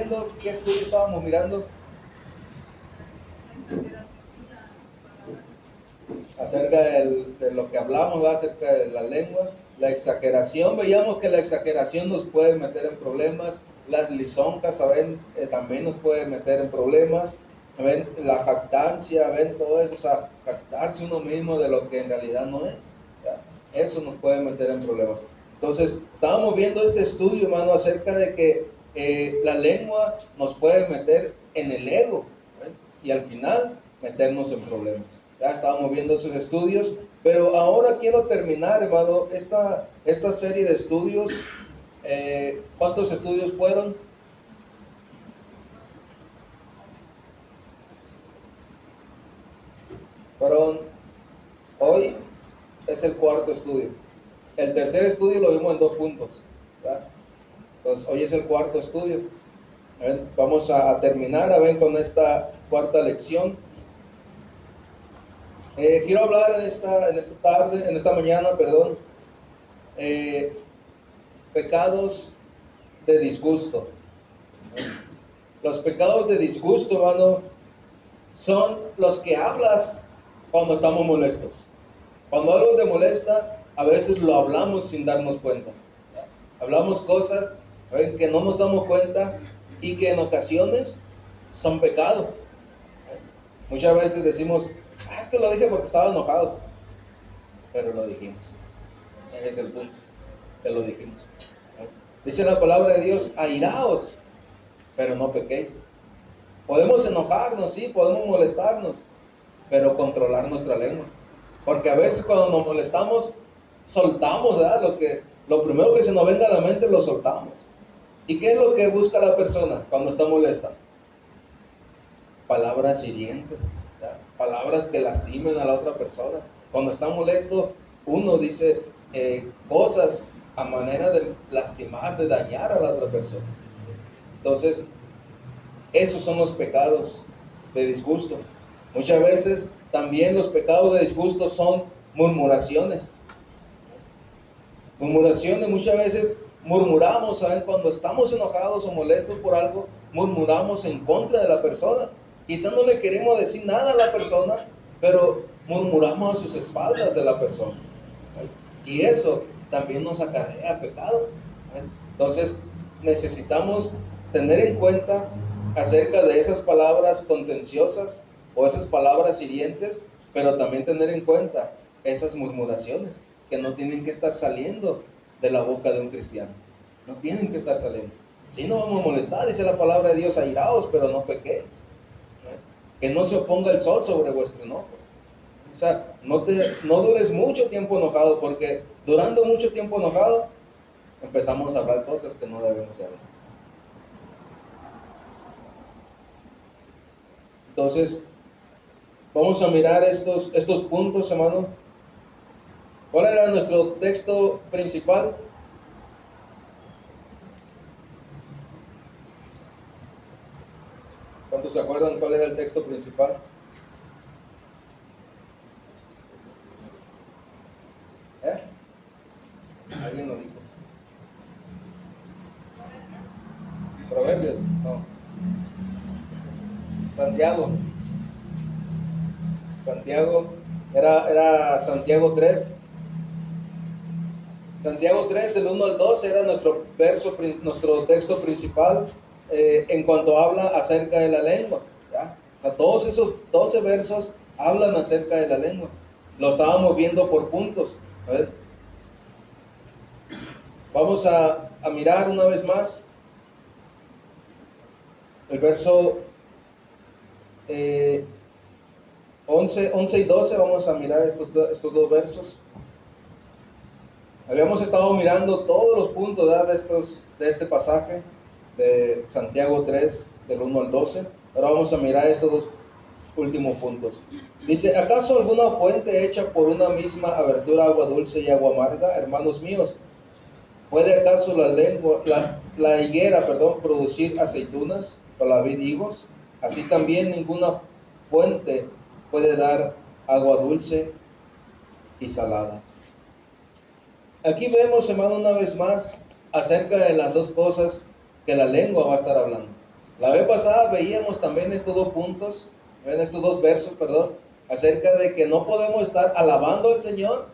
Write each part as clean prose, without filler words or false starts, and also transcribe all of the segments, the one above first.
viendo? ¿Qué estudio estábamos mirando? Acerca de lo que hablamos, ¿verdad? Acerca de la lengua, la exageración. Veíamos que la exageración nos puede meter en problemas, las lisonjas, ¿saben? También nos puede meter en problemas, ¿saben? La jactancia, ¿ven? Todo eso, o sea, jactarse uno mismo de lo que en realidad no es, ¿verdad? Eso nos puede meter en problemas. Entonces, estábamos viendo este estudio, hermano, acerca de que la lengua nos puede meter en el ego, ¿ven? Y al final meternos en problemas. Ya estábamos viendo esos estudios, pero ahora quiero terminar, hermano, esta serie de estudios. ¿Cuántos estudios fueron? Hoy es el cuarto estudio. El tercer estudio lo vimos en 2 puntos, ¿verdad? Entonces, hoy es el cuarto estudio. Vamos a terminar con esta cuarta lección. Quiero hablar en esta mañana, pecados de disgusto. Los pecados de disgusto, hermano, son los que hablas cuando estamos molestos. Cuando algo te molesta, a veces lo hablamos sin darnos cuenta. Hablamos cosas que no nos damos cuenta y que en ocasiones son pecado. Muchas veces decimos, es que lo dije porque estaba enojado, pero lo dijimos. Ese es el punto, que lo dijimos. Dice la palabra de Dios, airaos, pero no pequéis. Podemos enojarnos, sí, podemos molestarnos, pero controlar nuestra lengua. Porque a veces cuando nos molestamos, soltamos, ¿verdad? Lo primero que se nos venga a la mente lo soltamos. ¿Y qué es lo que busca la persona cuando está molesta? Palabras hirientes, ¿verdad? Palabras que lastimen a la otra persona. Cuando está molesto, uno dice cosas a manera de lastimar, de dañar a la otra persona. Entonces, esos son los pecados de disgusto. Muchas veces también los pecados de disgusto son murmuraciones. Murmuraciones, muchas veces murmuramos, ¿saben? Cuando estamos enojados o molestos por algo, murmuramos en contra de la persona. Quizás no le queremos decir nada a la persona, pero murmuramos a sus espaldas de la persona. Y eso también nos acarrea pecado. Entonces, necesitamos tener en cuenta acerca de esas palabras contenciosas o esas palabras hirientes, pero también tener en cuenta esas murmuraciones que no tienen que estar saliendo de la boca de un cristiano. No tienen que estar saliendo. Si no vamos a molestar, dice la palabra de Dios, airaos, pero no pequéis. Que no se oponga el sol sobre vuestro enojo. O sea, no dures mucho tiempo enojado, porque durando mucho tiempo enojado, empezamos a hablar cosas que no debemos de hablar. Entonces, vamos a mirar estos puntos, hermano. ¿Cuál era nuestro texto principal? ¿Cuántos se acuerdan cuál era el texto principal? ¿Alguien lo dijo? Proverbios, no. Santiago, era Santiago 3. Santiago 3, del 1 al 12, era nuestro texto principal en cuanto habla acerca de la lengua, ¿ya? O sea, todos esos 12 versos hablan acerca de la lengua. Lo estábamos viendo por puntos. A ver. Vamos a mirar una vez más el verso 11 y 12. Vamos a mirar estos 2 versos. Habíamos estado mirando todos los puntos, ¿verdad?, de este pasaje de Santiago 3, del 1 al 12. Ahora vamos a mirar estos 2 últimos puntos. Dice, ¿acaso alguna fuente hecha por una misma abertura agua dulce y agua amarga? Hermanos míos, ¿puede acaso la higuera, producir aceitunas o la vid higos? Así también ninguna fuente puede dar agua dulce y salada. Aquí vemos, hermano, una vez más acerca de las 2 cosas que la lengua va a estar hablando. La vez pasada veíamos también estos dos puntos, en estos dos versos, perdón, acerca de que no podemos estar alabando al Señor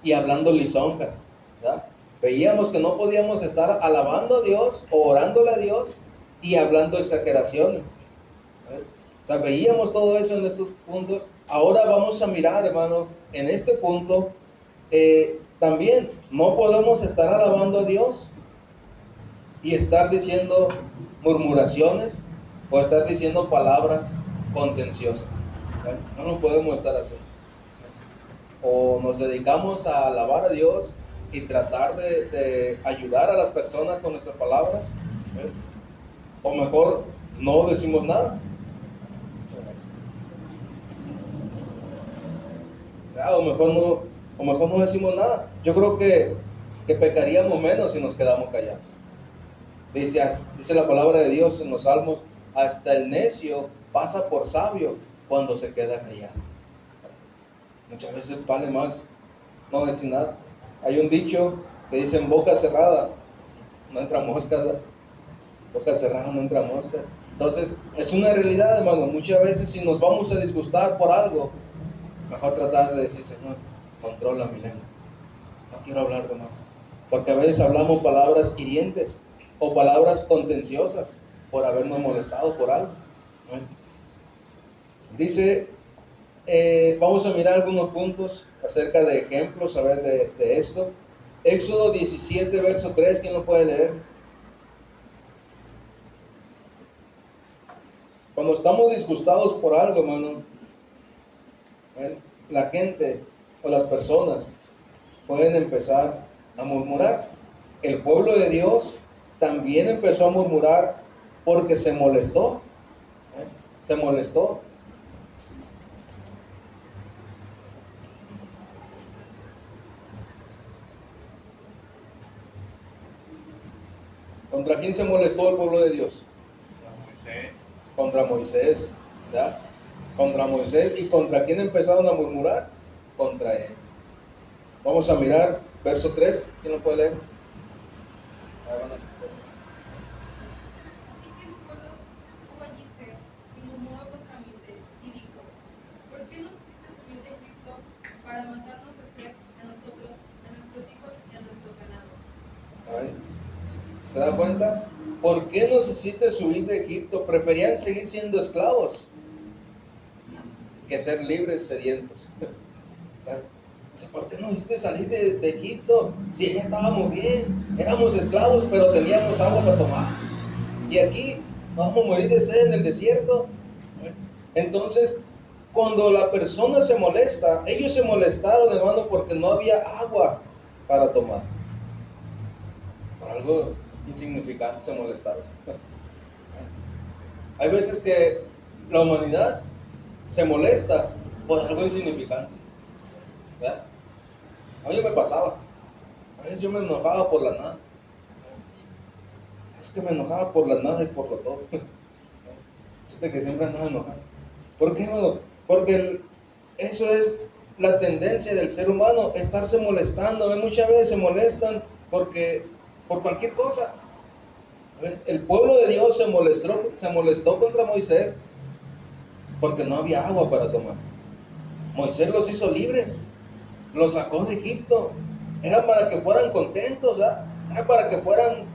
y hablando lisonjas, ¿verdad? Veíamos que no podíamos estar alabando a Dios o orándole a Dios y hablando exageraciones, ¿verdad? O sea, veíamos todo eso en estos puntos. Ahora vamos a mirar, hermano, en este punto, también no podemos estar alabando a Dios y estar diciendo murmuraciones o estar diciendo palabras contenciosas, ¿verdad? No lo podemos estar haciendo. O nos dedicamos a alabar a Dios y tratar de ayudar a las personas con nuestras palabras, ¿verdad? O mejor no decimos nada, ¿verdad? O mejor no decimos nada. Yo creo que pecaríamos menos si nos quedamos callados. Dice la palabra de Dios en los Salmos: hasta el necio pasa por sabio cuando se queda callado. Muchas veces vale más no decir nada. Hay un dicho que dice: en boca cerrada no entra mosca, ¿verdad? Boca cerrada no entra mosca. Entonces, es una realidad, hermano. Muchas veces, si nos vamos a disgustar por algo, mejor tratar de decir: Señor, controla mi lengua, no quiero hablar de más. Porque a veces hablamos palabras hirientes o palabras contenciosas por habernos molestado por algo, ¿no? Dice, vamos a mirar algunos puntos acerca de ejemplos, a ver, de esto. Éxodo 17, verso 3, ¿quién lo puede leer? Cuando estamos disgustados por algo, hermano, la gente o las personas pueden empezar a murmurar. El pueblo de Dios también empezó a murmurar porque se molestó, se molestó. ¿Contra quién se molestó el pueblo de Dios? Contra Moisés, ¿verdad? Contra Moisés. ¿Y contra quién empezaron a murmurar? Contra él. Vamos a mirar verso 3. ¿Quién lo puede leer? Así que el pueblo tuvo allí sed y murmuró contra Moisés y dijo: ¿por qué nos hiciste subir de Egipto para matarnos de sed a nosotros, a nuestros hijos y a nuestros ganados? Ay, ¿se da cuenta? ¿Por qué nos hiciste subir de Egipto? Preferían seguir siendo esclavos que ser libres, sedientos. Dice: ¿por qué nos hiciste salir de Egipto? Si ya estábamos bien, éramos esclavos, pero teníamos agua para tomar. Y aquí nos vamos a morir de sed en el desierto. Entonces, cuando la persona se molesta, ellos se molestaron, hermano, porque no había agua para tomar. Por algo insignificante se molestaron. Hay veces que la humanidad se molesta por algo insignificante, ¿verdad? A mí me pasaba. A veces yo me enojaba por la nada. Es que me enojaba por la nada y por lo todo. Fíjate que siempre andaba enojado. ¿Por qué, hermano? Porque eso es la tendencia del ser humano, estarse molestando. Muchas veces se molestan por cualquier cosa. El pueblo de Dios se molestó contra Moisés porque no había agua para tomar. Moisés los hizo libres, los sacó de Egipto. Era para que fueran contentos, ¿verdad? Era para que fueran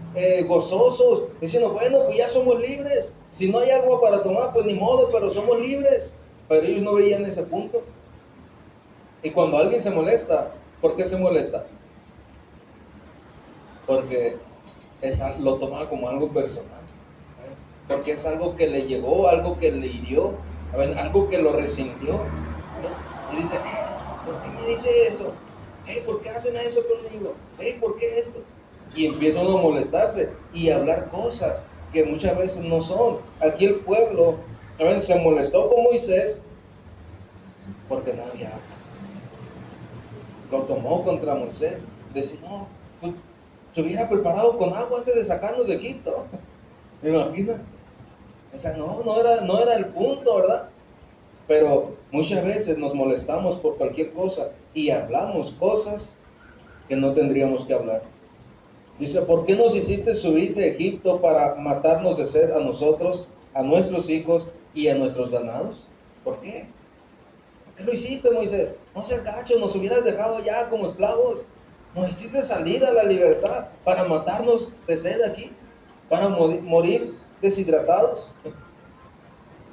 gozosos, diciendo: bueno, pues ya somos libres. Si no hay agua para tomar, pues ni modo, pero somos libres. Pero ellos no veían ese punto. Y cuando alguien se molesta, ¿por qué se molesta? Porque lo toma como algo personal, ¿eh? Porque es algo que le llegó, algo que le hirió, algo que lo resintió, ¿eh? Y dice: ¿por qué me dice eso? ¿Por qué hacen eso conmigo? ¿Por qué esto? Y empiezan a molestarse y a hablar cosas que muchas veces no son. Aquí el pueblo se molestó con Moisés porque no había agua. Lo tomó contra Moisés. Decía: no, pues se hubiera preparado con agua antes de sacarnos de Egipto. ¿Me imaginas? O sea, no era el punto, ¿verdad? Pero muchas veces nos molestamos por cualquier cosa y hablamos cosas que no tendríamos que hablar. Dice, ¿por qué nos hiciste subir de Egipto para matarnos de sed a nosotros, a nuestros hijos y a nuestros ganados? ¿Por qué? ¿Por qué lo hiciste, Moisés? No seas gacho, nos hubieras dejado ya como esclavos. Nos hiciste salir a la libertad para matarnos de sed aquí, para morir deshidratados.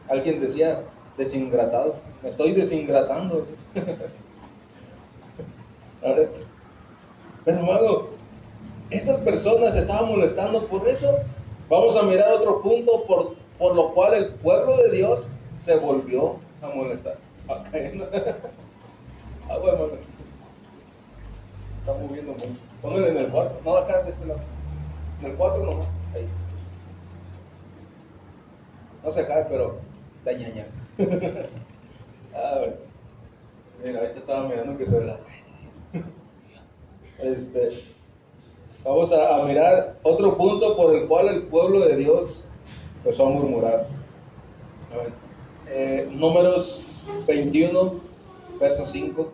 Alguien decía, desingratado. Me estoy desingratando. A ver, pero hermano, estas personas estaban molestando por eso. Vamos a mirar otro punto por lo cual el pueblo de Dios se volvió a molestar. Va cayendo. Bueno, está moviendo mucho. Pónganlo en el 4. No, acá de este lado. En el 4 nomás. Ahí. No se cae, pero da ñañas. A ver. Mira, ahorita estaba mirando que se la. Vamos a mirar otro punto por el cual el pueblo de Dios empezó a murmurar. A ver, Números 21, verso 5.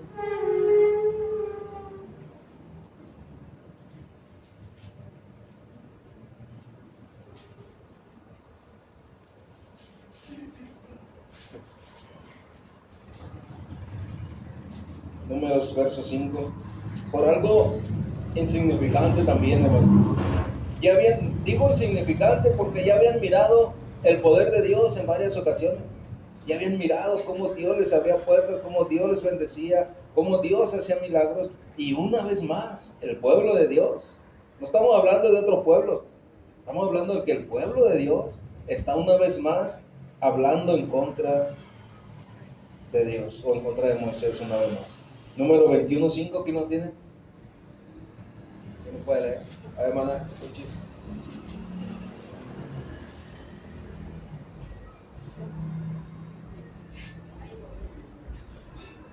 Números, verso 5. Por algo insignificante también, hermano. Digo insignificante porque ya habían mirado el poder de Dios en varias ocasiones. Ya habían mirado cómo Dios les abría puertas, cómo Dios les bendecía, cómo Dios hacía milagros. Y una vez más, el pueblo de Dios, no estamos hablando de otro pueblo, estamos hablando de que el pueblo de Dios está una vez más hablando en contra de Dios o en contra de Moisés una vez más. Número 21:5, ¿quién no tiene? ¿Quién no puede leer? A ver, hermana, escuchis.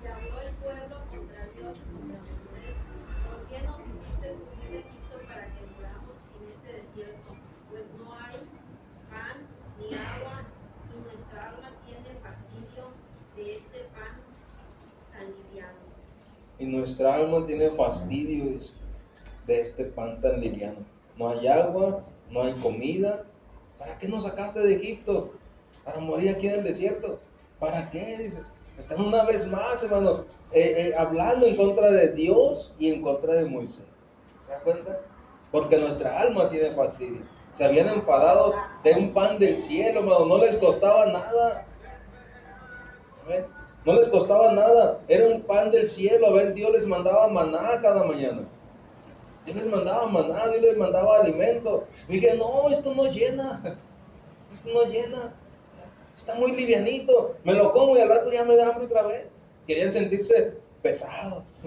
Y habló el pueblo contra Dios y contra Moisés: ¿por qué nos hiciste subir de Egipto para que muramos en este desierto? Pues no hay pan ni agua, y nuestra alma tiene fastidio de este pan tan liviano. Y nuestra alma tiene fastidio de este pan tan liviano. No hay agua, no hay comida. ¿Para qué nos sacaste de Egipto? Para morir aquí en el desierto. ¿Para qué? Dice. Están una vez más, hermano, hablando en contra de Dios y en contra de Moisés. ¿Se dan cuenta? Porque nuestra alma tiene fastidio. Se habían enfadado de un pan del cielo, hermano. No les costaba nada. ¿Ven? No les costaba nada. Era un pan del cielo. ¿Ven? Dios les mandaba maná cada mañana. Dios les mandaba maná, Dios les mandaba alimento. Y dije, no, esto no llena. Esto no llena. Está muy livianito. Me lo como y al rato ya me da hambre otra vez. Querían sentirse pesados.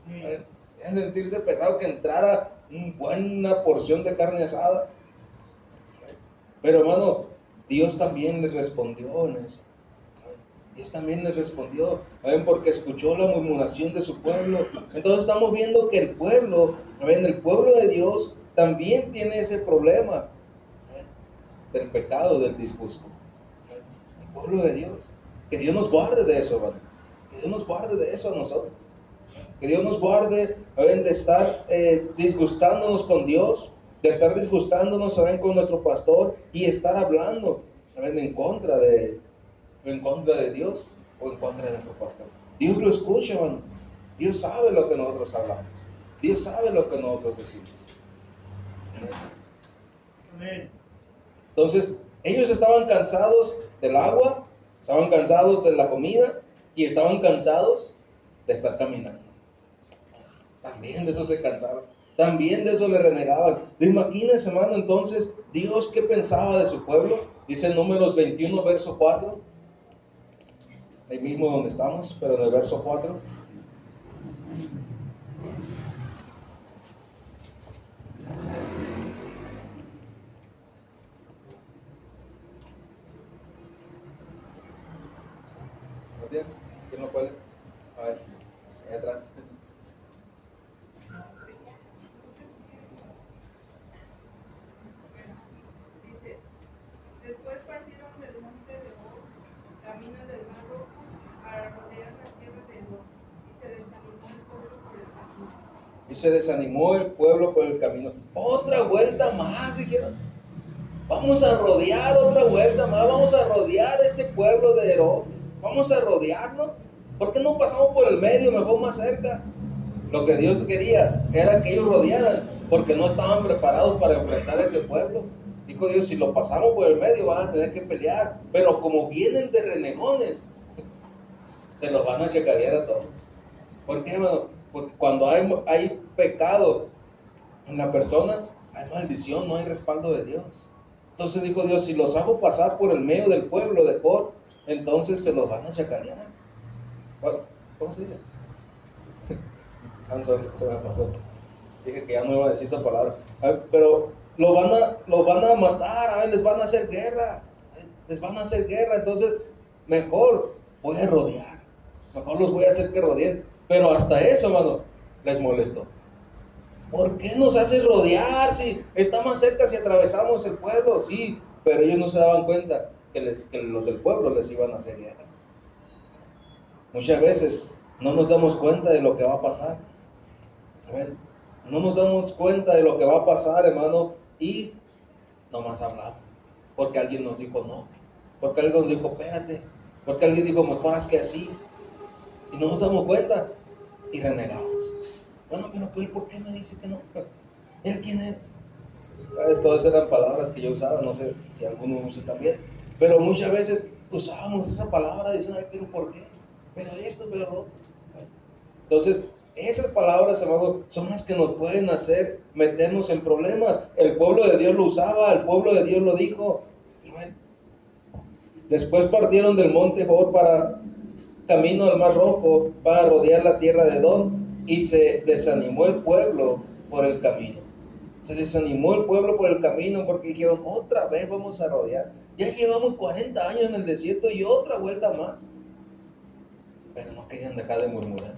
Querían sentirse pesados, que entrara una buena porción de carne asada. Pero hermano, Dios también les respondió en eso. Dios también les respondió, ¿ven? Porque escuchó la murmuración de su pueblo. Entonces estamos viendo que el pueblo, ¿ven? El pueblo de Dios también tiene ese problema, ¿ven? Del pecado, del disgusto. ¿Ven? El pueblo de Dios. Que Dios nos guarde de eso, ¿ven? Que Dios nos guarde de eso a nosotros. Que Dios nos guarde, ¿ven? De estar disgustándonos con Dios, de estar disgustándonos, ¿saben? Con nuestro pastor y estar hablando, ¿saben? En contra de Dios o en contra de nuestro pastor. Dios lo escucha, hermano. Dios sabe lo que nosotros hablamos. Dios sabe lo que nosotros decimos. Amén. Entonces, ellos estaban cansados del agua, estaban cansados de la comida y estaban cansados de estar caminando. También de eso se cansaron. También de eso le renegaban. Imagínense, hermano, entonces, Dios, ¿qué pensaba de su pueblo? Dice Números 21, verso 4. Ahí mismo donde estamos, pero en el verso 4. ¿No tiene? ¿Quién lo puede? A ver, ahí atrás. Dice, después partieron del monte de Or, camino del mar Rojo, para rodear la tierra de Edom, y se desanimó el pueblo por el camino. Y se desanimó el pueblo por el camino. Otra vuelta más, dijeron. Vamos a rodear otra vuelta más. Vamos a rodear este pueblo de Herodes. Vamos a rodearlo. ¿Por qué no pasamos por el medio, mejor más cerca? Lo que Dios quería era que ellos rodearan, porque no estaban preparados para enfrentar a ese pueblo. Dijo Dios, si lo pasamos por el medio van a tener que pelear, pero como vienen de renegones, se los van a checarear a todos. ¿Por qué, hermano? Porque cuando hay pecado en la persona, hay maldición, no hay respaldo de Dios. Entonces dijo Dios, si los hago pasar por el medio del pueblo de Cor, entonces se los van a chacarear. ¿Cómo se dice? Se me pasó. Dije que ya no iba a decir esa palabra. Pero los van a matar, les van a hacer guerra. Les van a hacer guerra. Entonces, mejor voy a rodear. Mejor los voy a hacer que rodeen. Pero hasta eso, hermano, les molestó. ¿Por qué nos haces rodear si está más cerca si atravesamos el pueblo? Sí, pero ellos no se daban cuenta que los del pueblo les iban a hacer guerra. Muchas veces no nos damos cuenta de lo que va a pasar. No nos damos cuenta de lo que va a pasar, hermano, y nomás hablamos. Porque alguien nos dijo no. Porque alguien nos dijo espérate. Porque alguien dijo mejor haz que así. Y no nos damos cuenta y renegamos. Bueno, pero él, ¿por qué me dice que no? ¿Él quién es? ¿Sabes? Todas eran palabras que yo usaba, no sé si alguno usa también. Pero muchas veces usábamos esa palabra diciendo, ay, pero ¿por qué? Pero esto, pero lo otro. Entonces, esas palabras, hermano, son las que nos pueden hacer meternos en problemas. El pueblo de Dios lo usaba, el pueblo de Dios lo dijo. Después partieron del monte Hor para camino al Mar Rojo, para rodear la tierra de Edom, y se desanimó el pueblo por el camino. Se desanimó el pueblo por el camino porque dijeron, otra vez vamos a rodear. Ya llevamos 40 años en el desierto y otra vuelta más. Pero no querían dejar de murmurar.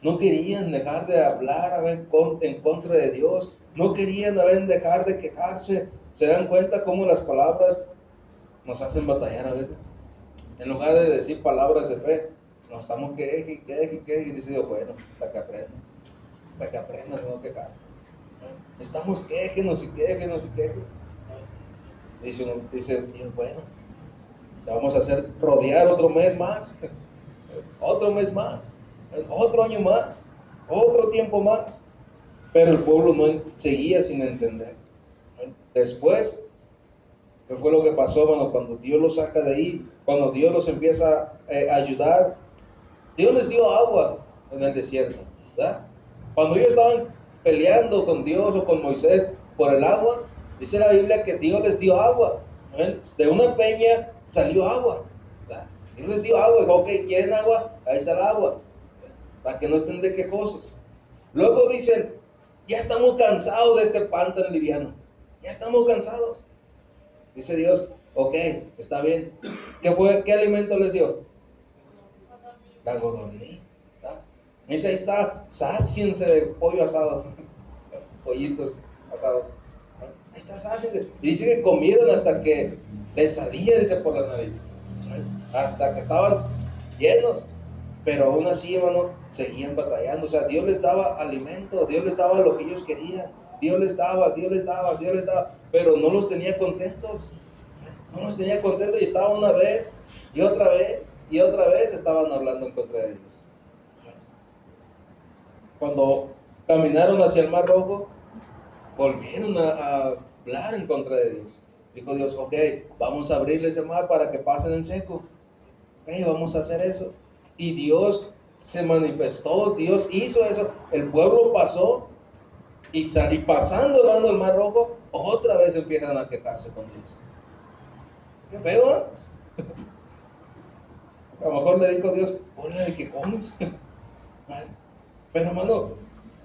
No querían dejar de hablar en contra de Dios. No querían dejar de quejarse. ¿Se dan cuenta cómo las palabras nos hacen batallar a veces? En lugar de decir palabras de fe, nos estamos queje y dice Dios, bueno, hasta que aprendas a no quejar. Estamos quejenos y quejenos. Dice Dios, bueno, le vamos a hacer rodear otro mes más, otro mes más, otro año más, otro tiempo más. Pero el pueblo no seguía sin entender. Después, ¿qué fue lo que pasó, hermano? Cuando Dios los saca de ahí, cuando Dios los empieza a ayudar, Dios les dio agua en el desierto, ¿verdad? Cuando ellos estaban peleando con Dios o con Moisés por el agua, dice la Biblia que Dios les dio agua. De una peña salió agua, ¿verdad? Dios les dio agua, dijo, ok, ¿quieren agua? Ahí está el agua, para que no estén de quejosos. Luego dicen, ya estamos cansados de este pan tan liviano, ya estamos cansados. Dice Dios, ok, está bien. ¿Qué alimento les dio? La codorniz. Dice, ahí está, sáciense de pollo asado, pollitos asados. Ahí está, sáciense. Y dice que comieron hasta que les salía, dice, por la nariz. Hasta que estaban llenos. Pero aún así, hermano, seguían batallando. O sea, Dios les daba alimento, Dios les daba lo que ellos querían. Dios les daba, pero no los tenía contentos. No los tenía contentos y estaban una vez y otra vez estaban hablando en contra de Dios. Cuando caminaron hacia el Mar Rojo, volvieron a hablar en contra de Dios. Dijo Dios, ok, vamos a abrirles el mar para que pasen en seco. Ok, vamos a hacer eso. Y Dios se manifestó, Dios hizo eso. El pueblo pasó y pasando, hermano, el Mar Rojo, otra vez empiezan a quejarse con Dios. ¿Qué feo, eh? A lo mejor le dijo Dios, hola de quejones. Pero, hermano,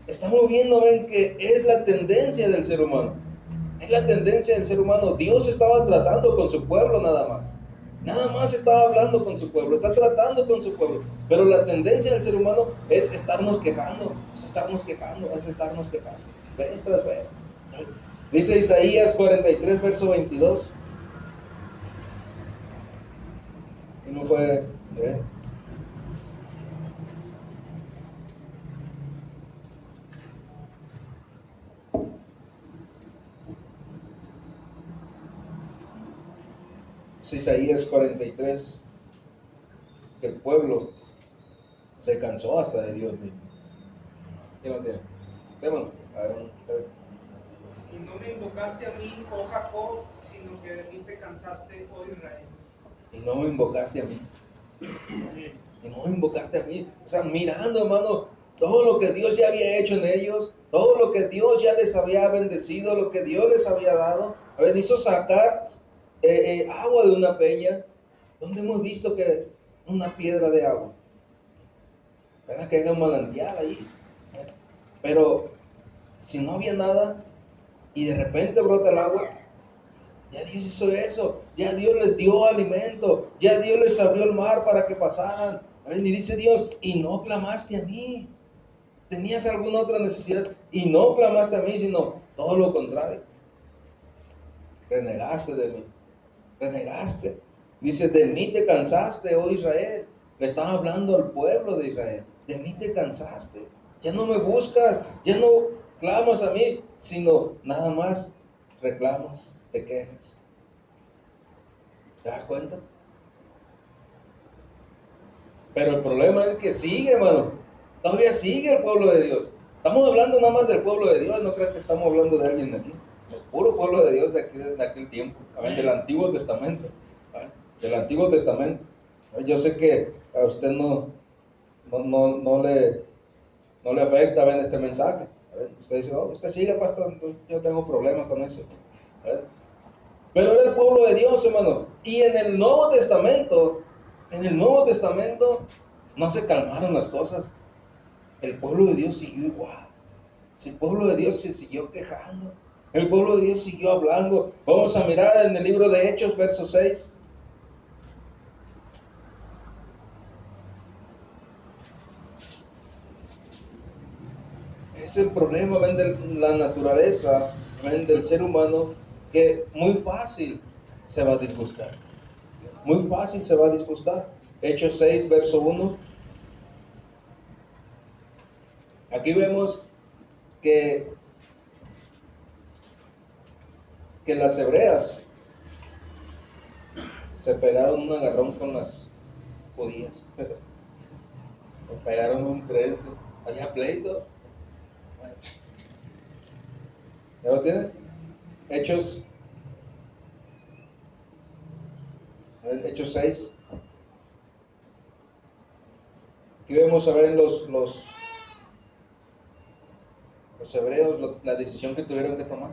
estamos viendo, ven, que es la tendencia del ser humano. Es la tendencia del ser humano. Dios estaba tratando con su pueblo nada más. Nada más estaba hablando con su pueblo, está tratando con su pueblo. Pero la tendencia del ser humano es estarnos quejando, vez tras vez. Dice Isaías 43, verso 22. Uno puede ver. Es Isaías 43, que el pueblo se cansó hasta de Dios mismo. ¿Quién lo tiene? Sí, hermano. A ver, Y no me invocaste a mí, oh Jacob, sino que de mí te cansaste, oh Israel. y no me invocaste a mí. Y no me invocaste a mí. O sea, mirando, hermano, todo lo que Dios ya había hecho en ellos, todo lo que Dios ya les había bendecido, lo que Dios les había dado. A ver, hizo sacar agua de una peña. ¿Dónde hemos visto que una piedra de agua? ¿Verdad? Que haya un manantial ahí. Pero si no había nada y de repente brota el agua, ya Dios hizo eso, ya Dios les dio alimento, ya Dios les abrió el mar para que pasaran. Y dice Dios, y no clamaste a mí. ¿Tenías alguna otra necesidad? Y no clamaste a mí, sino todo lo contrario. Renegaste de mí, renegaste. Dice, de mí te cansaste, oh Israel. Le estaba hablando al pueblo de Israel. De mí te cansaste. Ya no me buscas, ya no clamas a mí, sino nada más reclamas, te quejas. ¿Te das cuenta? Pero el problema es que sigue, hermano. Todavía sigue el pueblo de Dios. Estamos hablando nada más del pueblo de Dios, no creo que estamos hablando de alguien de aquí. El puro pueblo de Dios de aquel tiempo, del Antiguo Testamento. Del Antiguo Testamento. Yo sé que a usted no le afecta ver este mensaje. Usted dice, oh, usted sigue, pastor, yo tengo problemas con eso. Pero era el pueblo de Dios, hermano. Y en el Nuevo Testamento no se calmaron las cosas. El pueblo de Dios siguió igual. El pueblo de Dios se siguió quejando. El pueblo de Dios siguió hablando. Vamos a mirar en el libro de Hechos, verso 6. Es el problema, ven, de la naturaleza, ven, del ser humano, que muy fácil se va a disgustar. Muy fácil se va a disgustar. Hechos 6, verso 1. Aquí vemos que las hebreas se pegaron un agarrón con las judías. Se pegaron un trenzo. Había pleito. ¿Ya lo tiene? Hechos 6. Aquí vemos a ver los hebreos, la decisión que tuvieron que tomar.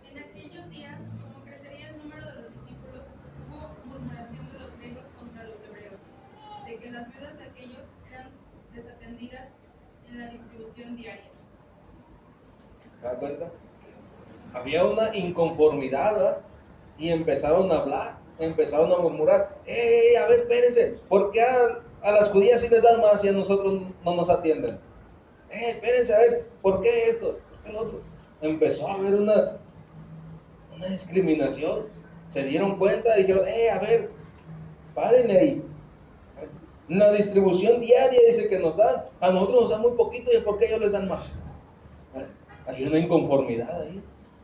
En aquellos días, como crecería el número de los discípulos, hubo murmuración de los griegos contra los hebreos, de que las viudas de aquellos eran desatendidas en la distribución diaria. ¿Te das cuenta? Había una inconformidad, ¿verdad? Y empezaron a hablar, empezaron a murmurar. A ver, espérense, ¿por qué a las judías sí les dan más y a nosotros no nos atienden? Espérense, a ver, ¿por qué esto? ¿Por qué el otro? Empezó a haber una discriminación. Se dieron cuenta y dijeron, a ver, párenle ahí. La distribución diaria dice que nos dan, a nosotros nos dan muy poquito y ¿por qué ellos les dan más? Hay una inconformidad ahí.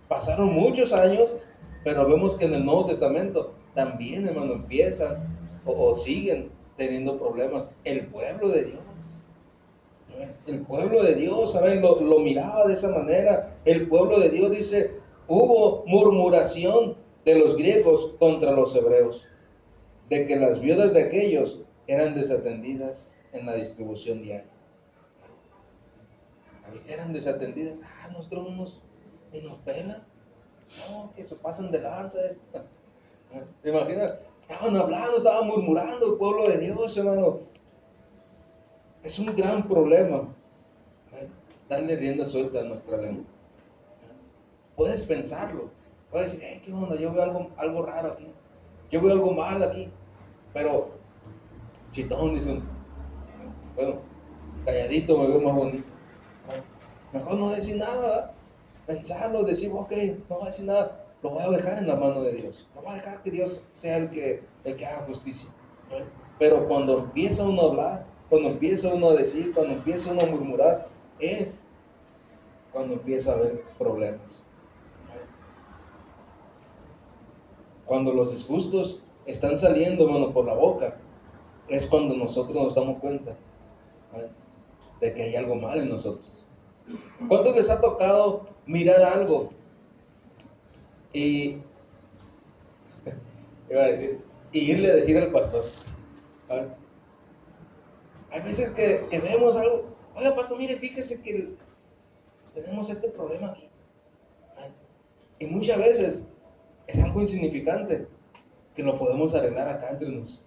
Pasaron muchos años, pero vemos que en el Nuevo Testamento también, hermano, empiezan o siguen teniendo problemas. El pueblo de Dios, ¿saben? Lo miraba de esa manera. El pueblo de Dios dice, hubo murmuración de los griegos contra los hebreos, de que las viudas de aquellos eran desatendidas en la distribución diaria. Eran desatendidas. Nosotros ni nos pela. No, que se pasan de lanza. ¿Te imaginas? Estaban hablando, estaban murmurando el pueblo de Dios, hermano. Es un gran problema darle rienda suelta a nuestra lengua. Puedes pensarlo. Puedes decir, ¿qué onda? Yo veo algo raro aquí. Yo veo algo mal aquí. Pero, chitón, dice uno. Bueno, calladito me veo más bonito. Mejor no decir nada, ¿verdad? Pensarlo, decir, ok, no voy a decir nada, lo voy a dejar en la mano de Dios. No voy a dejar que Dios sea el que haga justicia. Pero cuando empieza uno a hablar, cuando empieza uno a decir, cuando empieza uno a murmurar, es cuando empieza a haber problemas. Cuando los disgustos están saliendo, hermano, por la boca, es cuando nosotros nos damos cuenta, ¿vale?, de que hay algo mal en nosotros. ¿Cuántos les ha tocado mirar algo y iba a decir, y irle a decir al pastor, ¿vale? Hay veces que vemos algo, oiga pastor, mire, fíjese que tenemos este problema aquí, ¿vale?, y muchas veces es algo insignificante que lo podemos arreglar acá entre nos,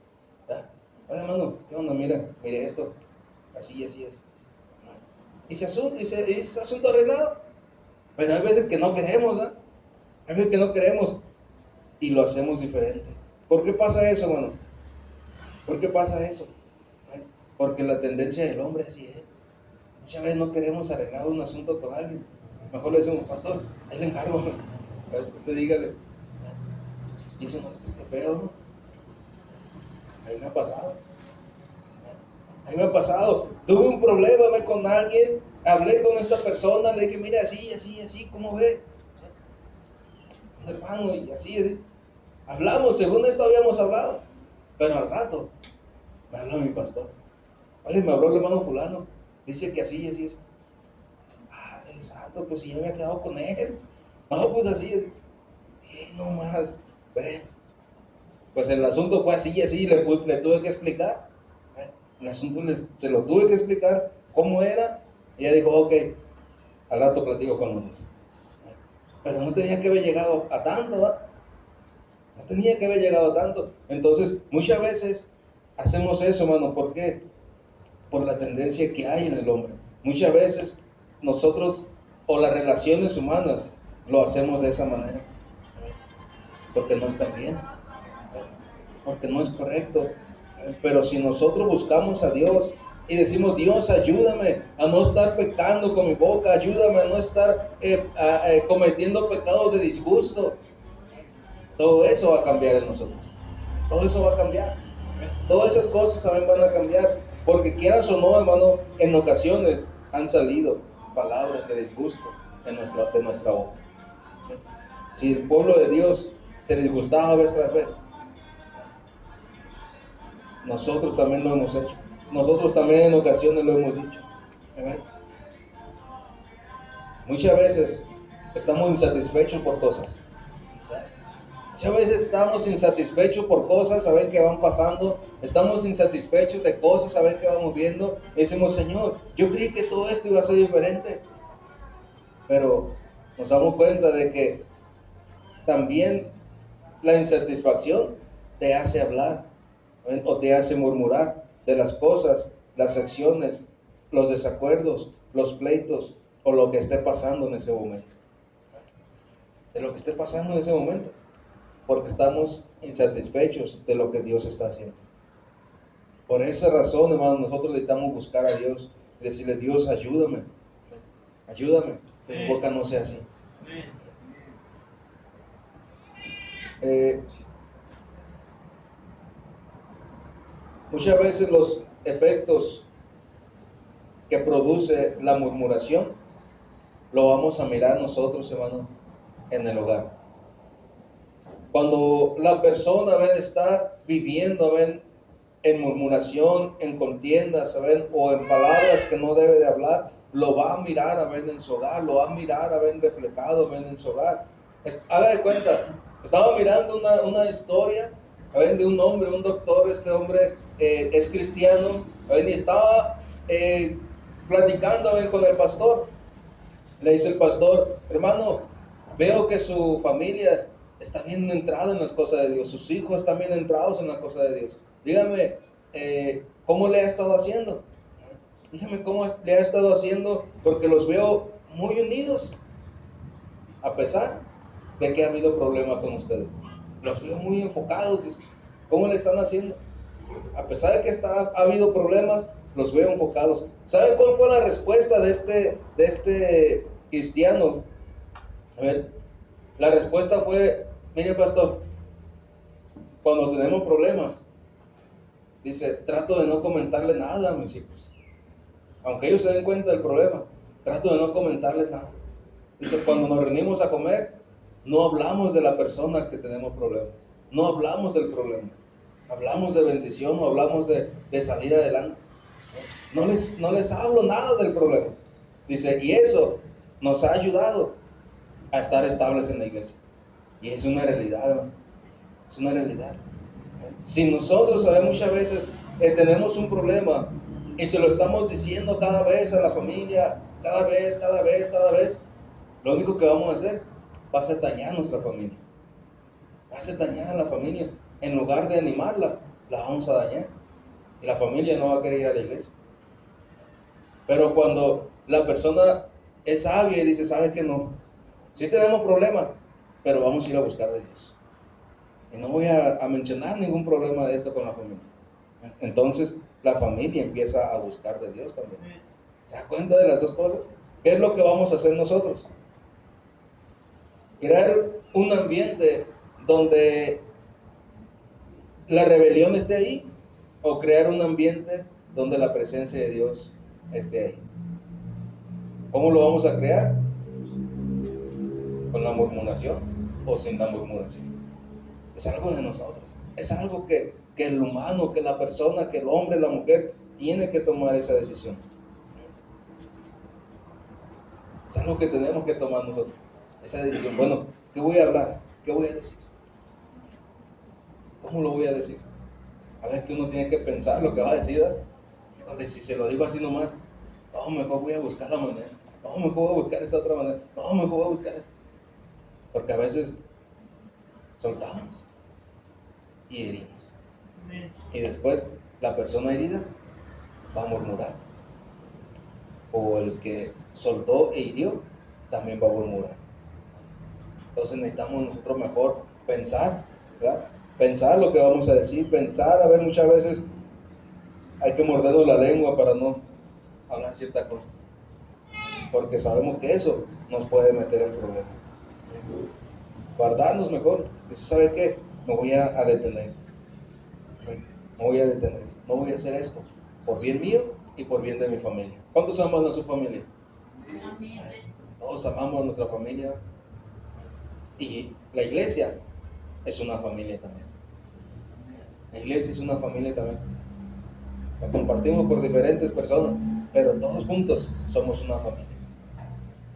¿verdad? Oiga hermano, ¿qué onda? Mire esto, así, ¿vale?, y ese asunto arreglado. Pero hay veces que no queremos, ¿verdad? Hay veces que no queremos y lo hacemos diferente. ¿Por qué pasa eso, hermano? ¿Por qué pasa eso? Porque la tendencia del hombre así es. Muchas veces no queremos arreglar un asunto con alguien. Mejor le decimos, pastor, ahí le encargo. Usted dígale. Y eso no, qué feo, ¿no? A mí me ha pasado. A mí me ha pasado. Tuve un problema con alguien, hablé con esta persona, le dije, mira, así, ¿cómo ve? Un hermano, y así. Hablamos, según esto habíamos hablado. Pero al rato, me habló mi pastor. Oye, me habló el hermano fulano. Dice que así. Ah, exacto, pues si yo me había quedado con él. No, pues así. No más. Pues el asunto fue así, le tuve que explicar. El asunto se lo tuve que explicar cómo era. Y ella dijo, ok, al rato platico con nosotros. Pero no tenía que haber llegado a tanto, ¿verdad? No tenía que haber llegado a tanto. Entonces, muchas veces hacemos eso, hermano. ¿Por qué? Por la tendencia que hay en el hombre. Muchas veces nosotros o las relaciones humanas lo hacemos de esa manera. Porque no está bien. Porque no es correcto. Pero si nosotros buscamos a Dios y decimos, Dios, ayúdame a no estar pecando con mi boca, ayúdame a no estar cometiendo pecados de disgusto, todo eso va a cambiar en nosotros. Todo eso va a cambiar. Todas esas cosas también van a cambiar. Porque quieras o no, hermano, en ocasiones han salido palabras de disgusto de nuestra boca. Si el pueblo de Dios se disgustaba vez tras vez, nosotros también lo hemos hecho. Nosotros también en ocasiones lo hemos dicho. Muchas veces estamos insatisfechos por cosas. Muchas veces estamos insatisfechos por cosas, saben que van pasando. Estamos insatisfechos de cosas, saben que vamos viendo. Y decimos, Señor, yo creí que todo esto iba a ser diferente. Pero nos damos cuenta de que también la insatisfacción te hace hablar, ¿ven?, o te hace murmurar de las cosas, las acciones, los desacuerdos, los pleitos o lo que esté pasando en ese momento. De lo que esté pasando en ese momento. Porque estamos insatisfechos de lo que Dios está haciendo. Por esa razón, hermano, nosotros necesitamos buscar a Dios y decirle, Dios, ayúdame, que mi boca no sea así. Muchas veces los efectos que produce la murmuración lo vamos a mirar nosotros, hermano, en el hogar. Cuando la persona está viviendo en murmuración, en contiendas, o en palabras que no debe de hablar, lo va a mirar en su hogar, lo va a mirar reflejado en su hogar. Haga de cuenta, estaba mirando una historia de un hombre, un doctor. Este hombre es cristiano, y estaba platicando con el pastor. Le dice el pastor, hermano, veo que su familia está bien entrada en las cosas de Dios, sus hijos están bien entrados en las cosas de Dios. Dígame, ¿cómo le ha estado haciendo? Dígame cómo le ha estado haciendo, porque los veo muy unidos, a pesar de que ha habido problemas con ustedes. Los veo muy enfocados. ¿Cómo le están haciendo? A pesar de que ha habido problemas, los veo enfocados. ¿Saben cuál fue la respuesta de este cristiano? A ver, la respuesta fue, mire pastor, cuando tenemos problemas, dice, trato de no comentarle nada a mis hijos. Aunque ellos se den cuenta del problema, trato de no comentarles nada. Dice, cuando nos reunimos a comer, no hablamos de la persona que tenemos problemas. no hablamos del problema. Hablamos de bendición o hablamos de salir adelante. No les hablo nada del problema. Dice, y eso nos ha ayudado a estar estables en la iglesia. Y es una realidad, hermano. Es una realidad. Si nosotros sabemos muchas veces tenemos un problema y se lo estamos diciendo cada vez a la familia, cada vez, lo único que vamos a hacer va a ser dañar a nuestra familia. Va a ser dañar a la familia. En lugar de animarla, la vamos a dañar. Y la familia no va a querer ir a la iglesia. Pero cuando la persona es sabia y dice, ¿sabe qué? No, sí tenemos problemas, pero vamos a ir a buscar de Dios. Y no voy a mencionar ningún problema de esto con la familia. Entonces la familia empieza a buscar de Dios también. ¿Se da cuenta de las dos cosas? ¿Qué es lo que vamos a hacer nosotros? Crear un ambiente donde la rebelión esté ahí, o crear un ambiente donde la presencia de Dios esté ahí. ¿Cómo lo vamos a crear? ¿Con la murmuración o sin la murmuración? Es algo de nosotros. Es algo que el humano, que la persona, que el hombre, la mujer tiene que tomar esa decisión. Es algo que tenemos que tomar nosotros. Esa decisión. Bueno, ¿qué voy a hablar? ¿Qué voy a decir? ¿Cómo lo voy a decir? A ver, que uno tiene que pensar lo que va a decir. Híjole, si se lo digo así nomás, no, mejor voy a buscar la manera. No, mejor voy a buscar esta otra manera. No, mejor voy a buscar esta. Porque a veces soltamos y herimos. Y después la persona herida va a murmurar. O el que soltó e hirió también va a murmurar. Entonces necesitamos nosotros mejor pensar, ¿verdad? Pensar lo que vamos a decir, pensar, a ver, muchas veces hay que mordernos la lengua para no hablar ciertas cosas, porque sabemos que eso nos puede meter en problemas. Guardarnos mejor. Dice, ¿sabe qué? Me voy a detener. Me voy a detener. No voy a hacer esto por bien mío y por bien de mi familia. ¿Cuántos aman a su familia? Amén. Todos amamos a nuestra familia. Y la iglesia es una familia también. La iglesia es una familia también. La compartimos por diferentes personas, pero todos juntos somos una familia.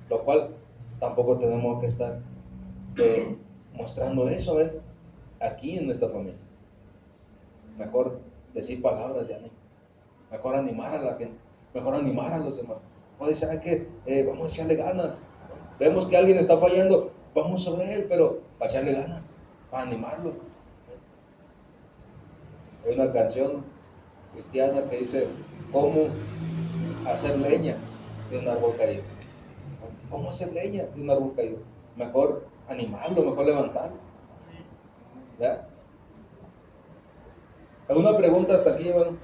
Lo cual tampoco tenemos que estar mostrando eso, ¿ven? Aquí en nuestra familia. Mejor decir palabras de ánimo. Mejor animar a la gente. Mejor animar a los demás. Puede ser que vamos a echarle ganas. Vemos que alguien está fallando, vamos a ver, pero para echarle ganas, para animarlo. Hay una canción cristiana que dice, ¿cómo hacer leña de un árbol caído? ¿Cómo hacer leña de un árbol caído? Mejor animarlo, mejor levantarlo. ¿Ya? ¿Alguna pregunta hasta aquí, hermano?